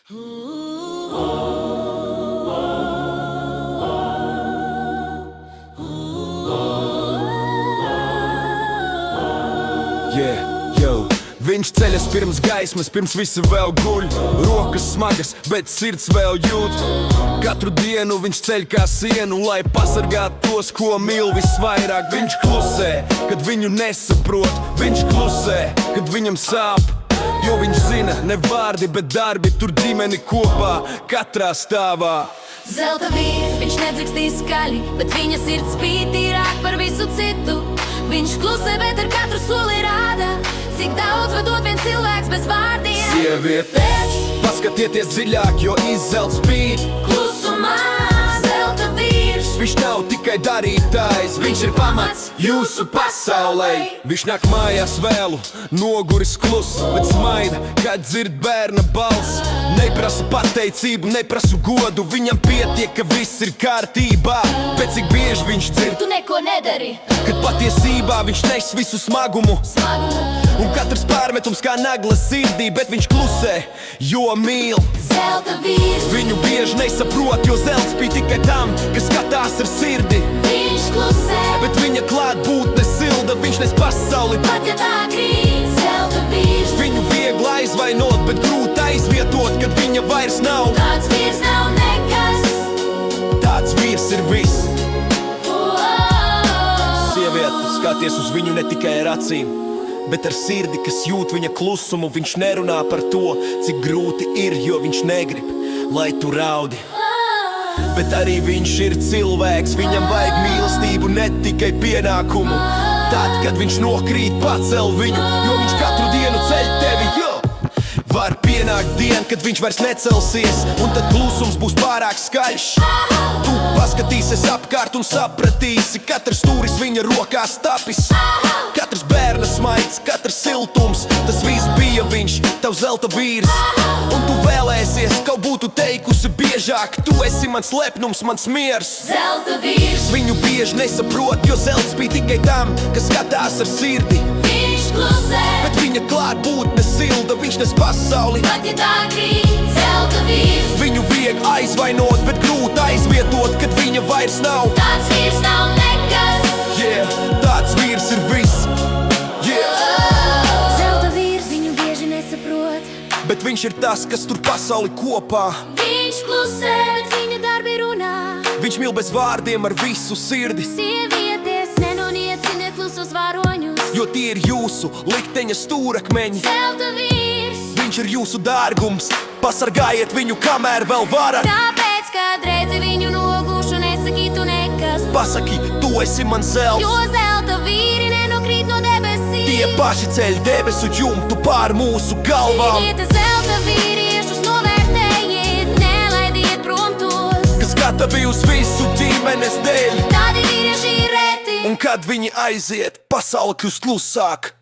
Viņš ceļas pirms gaismas, pirms visi vēl guļ. Rokas smagas, bet sirds vēl jūt. Katru dienu viņš ceļ kā sienu, lai pasargātu tos, ko mīl visvairāk. Viņš klusē, kad viņu nesaprot. Viņš klusē, kad viņam sāp. Jo viņš zina, ne vārdi, bet darbi tur ģimeni kopā, katrā stāvā. Zelta vīrs, viņš nedzirkstīs skaļi, bet viņa sirds spīd tīrāk par visu citu. Viņš klusē, bet ar katru soli rāda, cik daudz var dot viens cilvēks bez vārdiem. Sievietes, paskatieties dziļāk, jo izzelts spīd. Klusumā, zelta vīrs. Viņš nav tikai darītājs, viņš ir pamats jūsu pasaulē. Viņš nāk mājās vēlu, noguris klus, bet smaida, kad dzird bērna balss. Neprasa pateicību, neprasu godu, viņam pietiek, ka viss ir kārtībā. Bet cik bieži viņš dzird, tu neko nedari, kad patiesībā viņš nes visu smagumu. Un katrs pārmetums kā nagla sirdī, bet viņš klusē, jo mīl. Zelta vīrs. Viņu bieži nesaprot, jo zelts spīd tikai tam, kas skatās ar sirdi. Viņš klusē, bet viņa klātbūtne silda, viņš nes pasauli. Pat ja tā krīt, zelta vīrs. Viņu viegli aizvainot, bet grūti aizvietot, kad viņa vairs nav. Tāds vīrs nav nekas. Tāds vīrs ir viss. Sieviete, skaties uz viņu ne tikai ar acīm, bet ar sirdi, kas jūt viņa klusumu. Viņš nerunā par to, cik grūti ir, jo viņš negrib, lai tu raudi. Bet arī viņš ir cilvēks, viņam vajag mīlestību, ne tikai pienākumu. Tad, kad viņš nokrīt, pacel viņu, jo viņš katru dienu ceļ tevi. Var pienākt diena, kad viņš vairs necelsies, un tad klusums būs pārāk skaļš. Tu paskatīsies apkārt un sapratīsi, katrs stūris viņa rokās tapis. Katrs bērna smaids, katrs siltums, tas viss bija viņš, tavs zelta vīrs. Un tu vēlēsies, kaut būtu teikusi biežāk, tu esi mans lepnums, mans miers. Zelta vīrs. Viņu bieži nesaprot, jo zelts bija tikai tam, kas skatās ar sirdi. Viņš klusē, bet viņa klātbūtne silda, viņš nes pasauli. Pat ja tā krīt, zelta vīrs. Viņu viegli aizvainot, bet grūti aizvietot, kad viņa vairs nav. Tāds vīrs nav nekas. Tāds vīrs ir viss. Zelta vīrs, viņu bieži nesaprot, bet viņš ir tas, kas tur pasauli kopā. Viņš klusē, bet viņa darbi runā. Viņš mīl bez vārdiem ar visu sirdi. Sievietes, nenonieciniet klusos varoņus, jo tie ir jūsu likteņa stūrakmeņi. Zelta vīrs. Viņš ir jūsu dārgums, pasargājiet viņu, kamēr vēl varat. Tāpēc, kad redzi viņu nogušu, nesakītu nekas. Pasaki, tu esi man zelts, jo zelta vīri nenokrīt no debesīm. Tie paši ceļ debesu jumtu pār mūsu galvām. Cīniet zelta vīriešus, novērtējiet, nelaidiet prom tos, kas gatavi uz visu ģimenes dēļ. Tādi vīrieši ir reti, un kad viņi aiziet, pasaule kļūst klusāk.